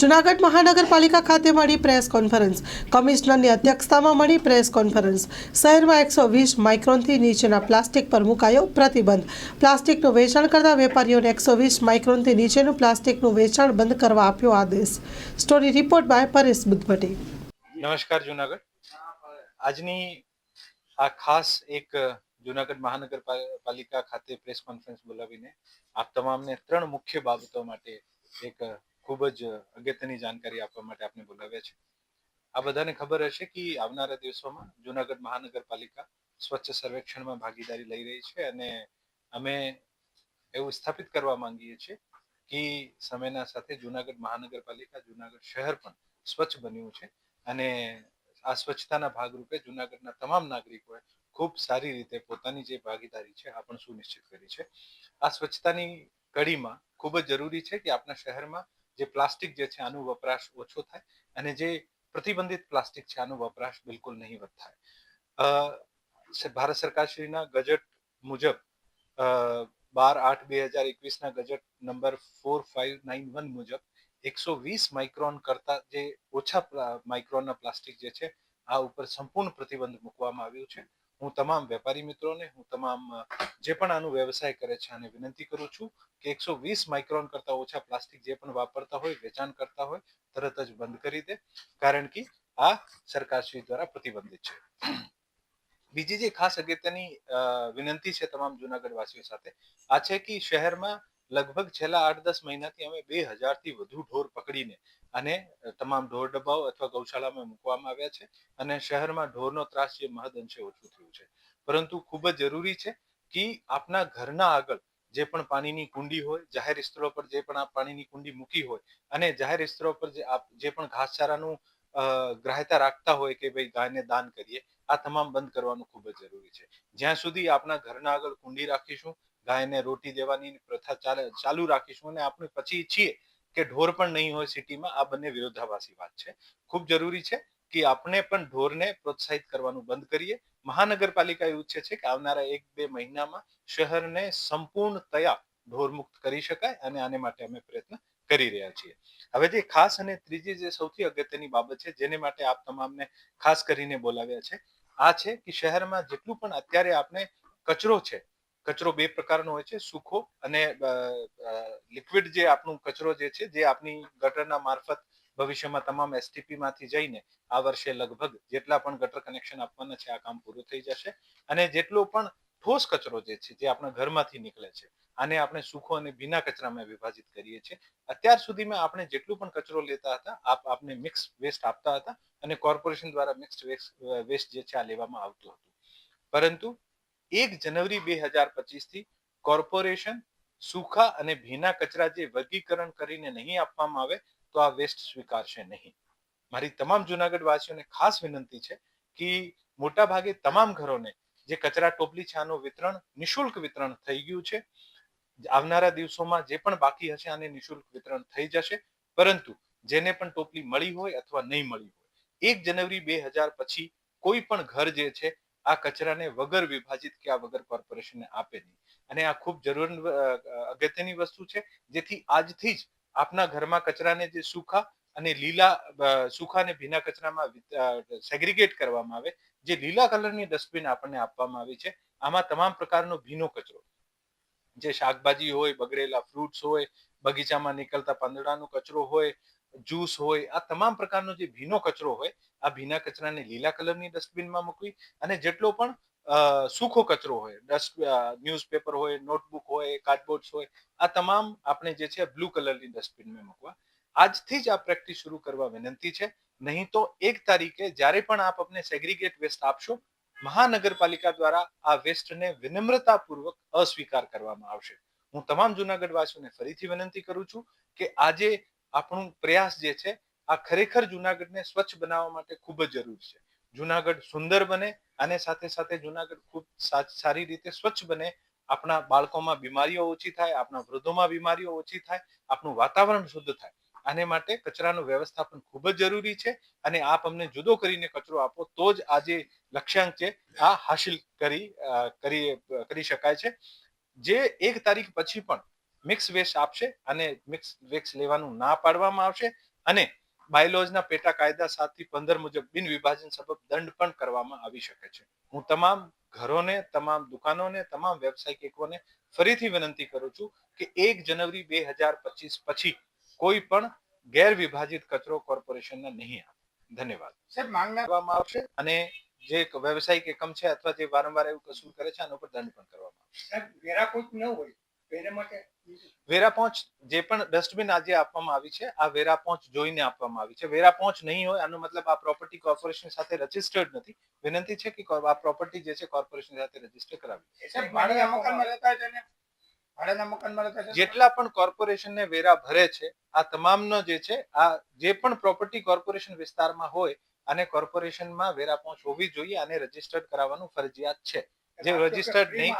જૂનાગઢ મહાનગરપાલિકા ખાતે મળી પ્રેસ કોન્ફરન્સ. કમિશનરની અધ્યક્ષતામાં મળી પ્રેસ કોન્ફરન્સ. શહેરમાં 120 માઇક્રોનથી નીચેના પ્લાસ્ટિક પર મુકાયો પ્રતિબંધ. પ્લાસ્ટિકનું વેચાણ કરતા વેપારીઓને 120 માઇક્રોનથી નીચેનું પ્લાસ્ટિકનું વેચાણ બંધ કરવા આપ્યો આદેશ. Story report by Paresh Buddhbhatti. નમસ્કાર જૂનાગઢ. આજની આ ખાસ એક જૂનાગઢ મહાનગરપાલિકા ખાતે પ્રેસ કોન્ફરન્સ બોલાવીને આપ તમામને ત્રણ મુખ્ય બાબતો માટે એક ખૂબ જ અગત્યની જાણકારી આપવા માટે આપને બોલાવ્યા છે. આ બધાને ખબર હશે કે આવનારા દિવસોમાં જૂનાગઢ મહાનગરપાલિકા સ્વચ્છ સર્વેક્ષણમાં ભાગીદારી લઈ રહી છે અને અમે એવું સ્થાપિત કરવા માંગીએ છીએ કે સમયના સાથે જૂનાગઢ મહાનગરપાલિકા જૂનાગઢ શહેર પણ સ્વચ્છ બન્યું છે અને આ સ્વચ્છતાના ભાગરૂપે જૂનાગઢના તમામ નાગરિકોએ ખૂબ સારી રીતે પોતાની જે ભાગીદારી છે આ પણ સુનિશ્ચિત કરી છે. આ સ્વચ્છતાની કડીમાં ખૂબ જ જરૂરી છે કે આપણા શહેરમાં જે પ્લાસ્ટિક જે છે આનો વપરાશ ઓછો થાય અને જે પ્રતિબંધિત પ્લાસ્ટિક છે આનો વપરાશ બિલકુલ નહીવત થાય. ભારત સરકારશ્રીના ગજેટ મુજબ 12/8/2021 ગજેટ નંબર 4591 મુજબ 120 માઇક્રોન કરતા જે ઓછા માઇક્રોનના પ્લાસ્ટિક જે છે આ ઉપર સંપૂર્ણ પ્રતિબંધ મૂકવામાં આવ્યું છે. હું તમામ વેપારી મિત્રોને, હું તમામ જે પણ આનો વ્યવસાય કરે છે આને વિનંતી કરું છું કે 120 માઇક્રોન કરતા ઓછા પ્લાસ્ટિક જે પણ વાપરતા હોય, વેચાણ કરતા હોય, તરત જ બંધ કરી દે, કારણ કે આ સરકારશ્રી દ્વારા પ્રતિબંધિત છે. બીજી જે ખાસ અગત્યની વિનંતી છે તમામ જૂનાગઢ વાસીઓ સાથે આ છે કે શહેરમાં લગભગ છેલ્લા 8-10 મહિનાથી અમે 2000 થી વધુ ઢોર પકડીને અને તમામ ઢોર ડબ્બાઓ અથવા ગૌશાળામાં મૂકવામાં આવ્યા છે અને શહેરમાં ઢોરનો ત્રાસ જે મહદઅંશે ઓછું થયું છે. પરંતુ ખૂબ જ જરૂરી છે કે આપના ઘરના આગળ જે પણ પાણીની કુંડી હોય, જાહેર સ્થળો પર જે પણ આપ પાણીની કુંડી મૂકી હોય અને જાહેર સ્થળો પર જે પણ ઘાસચારાનું ગ્રાહ્યતા રાખતા હોય કે ભાઈ ગાયને દાન કરીએ, આ તમામ બંધ કરવાનું ખૂબ જ જરૂરી છે. જ્યાં સુધી આપણા ઘરના આગળ કુંડી રાખીશું, ગાયને રોટી દેવાની પ્રથા ચાલુ રાખીશું અને આપણે પછી ઈચ્છીએ કે ઢોર પણ નહીં હોય સિટીમાં, આ બંને વિરોધાભાસી વાત છે. ખૂબ જરૂરી છે કે આપણે પણ ઢોરને પ્રોત્સાહિત કરવાનું બંધ કરીએ. મહાનગરપાલિકા એવું ઈચ્છે છે કે આવનારા 1-2 મહિનામાં શહેરને સંપૂર્ણતયા ઢોરમુક્ત કરી શકાય અને આને માટે અમે પ્રયત્ન કરી રહ્યા છીએ. હવે જે ખાસ અને ત્રીજી જે સૌથી અગત્યની બાબત છે જેને માટે આપ તમામને ખાસ કરીને બોલાવ્યા છે આ છે કે શહેરમાં જેટલું પણ અત્યારે આપણે કચરો છે, કચરો બે પ્રકારનો હોય છે, સૂકો અને લિક્વિડ જે આપણું કચરો જે છે જે આપણી ગટરના મારફત ભવિષ્યમાં તમામ એસટીપી માંથી જઈને આ વર્ષે લગભગ જેટલા પણ ગટર કનેક્શન આપવાના છે આ કામ પૂરું થઈ જશે અને જેટલો પણ ઠોસ કચરો જે છે જે આપણા ઘરમાંથી નીકળે છે આને આપણે સૂકો અને ભીના કચરામાં વિભાજિત કરીએ છીએ. અત્યાર સુધીમાં આપણે જેટલું પણ કચરો લેતા હતા આપને મિક્સ વેસ્ટ આપતા હતા અને કોર્પોરેશન દ્વારા મિક્સ વેસ્ટ જે છે આ લેવામાં આવતું હતું. પરંતુ 1 જાન્યુઆરી 2025 થી કોર્પોરેશન સૂકા અને ભીના કચરા જે વર્ગીકરણ કરીને નહીં આપવામાં આવે તો આ વેસ્ટ સ્વીકારશે નહીં. મારી તમામ જૂનાગઢ વાસીઓને ખાસ વિનંતી છે કે મોટા ભાગે તમામ ઘરોને જે કચરા ટોપલી છે આનું વિતરણ નિઃશુલ્ક વિતરણ થઈ ગયું છે. આવનારા દિવસોમાં જે પણ બાકી હશે આને નિઃશુલ્ક વિતરણ થઈ જશે. પરંતુ જેને પણ ટોપલી મળી હોય અથવા નહીં મળી હોય 1 જાન્યુઆરી 2000 પછી કોઈ પણ ઘર જે છે આ કચરાને વગર વિભાજિત કે આ વગર કોર્પોરેશનને આપે નહીં. અને આ ખૂબ અગત્યની વસ્તુ છે જેથી આજથી જ આપના ઘરમાં કચરાને જે સૂકા અને ભીના કચરામાં સેગ્રીગેટ કરવામાં આવે. જે લીલા કલરની ડસ્ટબિન આપણને આપવામાં આવી છે આમાં તમામ પ્રકારનો ભીનો કચરો, જે શાકભાજી હોય, બગડેલા ફ્રૂટ્સ હોય, બગીચામાં નીકળતા પાંદડાનો કચરો હોય, જ્યુસ હોય, આ તમામ પ્રકારનો જે ભીનો કચરો હોય આ ભીના કચરાને લીલા કલરની ડસ્ટબિનમાં મૂકવી અને જેટલો પણ સૂકો કચરો હોય, ન્યૂઝપેપર હોય, નોટબુક હોય, કાર્ડબોર્ડ હોય, આ તમામ આપણે જે છે બ્લુ કલરની ડસ્ટબિનમાં મૂકવા. આજથી જ આ પ્રેક્ટિસ શરૂ કરવા વિનંતી છે. નહીં તો 1 તારીખે જ્યારે પણ આપ અમને સેગ્રીગેટ વેસ્ટ આપશો, મહાનગરપાલિકા દ્વારા આ વેસ્ટને વિનમ્રતાપૂર્વક અસ્વીકાર કરવામાં આવશે. હું તમામ જૂનાગઢ વાસીઓને ફરીથી વિનંતી કરું છું કે આજે આપણું પ્રયાસ જે છે આ ખરેખર જૂનાગઢને સ્વચ્છ બનાવવા માટે ખૂબ જ જરૂરી છે. જૂનાગઢ સુંદર બને અને સાથે સાથે જૂનાગઢ ખૂબ સારી રીતે સ્વચ્છ બને, આપણા બાળકોમાં બીમારીઓ ઓછી થાય, આપણા વૃદ્ધોમાં બીમારીઓ ઓછી થાય, આપણું વાતાવરણ શુદ્ધ થાય. આને માટે કચરાનું વ્યવસ્થાપન ખૂબ જ જરૂરી છે અને આપ અમને જુદો કરીને કચરો આપો તો જ આજે લક્ષ્યાંક છે આ હાસિલ કરી શકાય છે. જે 1 તારીખ પછી પણ મિક્સ વેસ્ટ આપશે અને મિક્સ વેસ્ટ લેવાનું ના પાડવામાં આવશે અને બાયલોઝના પેટા કાયદા 7 થી 15 મુજબ બિન વિભાજન સબબ દંડ પણ કરવામાં આવી શકે છે. હું તમામ ઘરોને, તમામ દુકાનોને, તમામ વ્યવસાયિકોને ફરીથી વિનંતી કરું છું કે 1 જાન્યુઆરી 2025 પછી કોઈ પણ ગેરવિભાજિત કચરો કોર્પોરેશનને નહીં આપે. ધન્યવાદ. સાહેબ માંગના કરવામાં આવશે અને જે વ્યવસાયિક એકમ છે અથવા જે વારંવાર એવું કસૂર કરે છે આના ઉપર દંડ પણ કરવામાં આવશે. સાહેબ વેરા કોઈ ન હોય એને માટે વેરા પહોંચ જે પણ ડસ્ટબિન આજે આપવામાં આવી છે આ વેરા પહોંચ જોઈને આપવામાં આવી છે. વેરા પહોંચ નહીં હોય આનો મતલબ આ પ્રોપર્ટી કોર્પોરેશન સાથે રજીસ્ટર્ડ નથી. વિનંતી છે કે આ પ્રોપર્ટી જે છે કોર્પોરેશન સાથે રજીસ્ટર કરાવી. સાહેબ ભાડાના મકાનમાં રહેતા હોય તેને ભાડાના મકાનમાં રહેતા છે જેટલા પણ કોર્પોરેશનને વેરા ભરે છે આ તમામનો જે છે આ જે પણ પ્રોપર્ટી કોર્પોરેશન વિસ્તારમાં હોય અને કોર્પોરેશનમાં વેરા પહોંચ હોવી જોઈએ અને રજીસ્ટર્ડ કરાવવાનું ફરજિયાત છે. જે રજીસ્ટર્ડ નહીં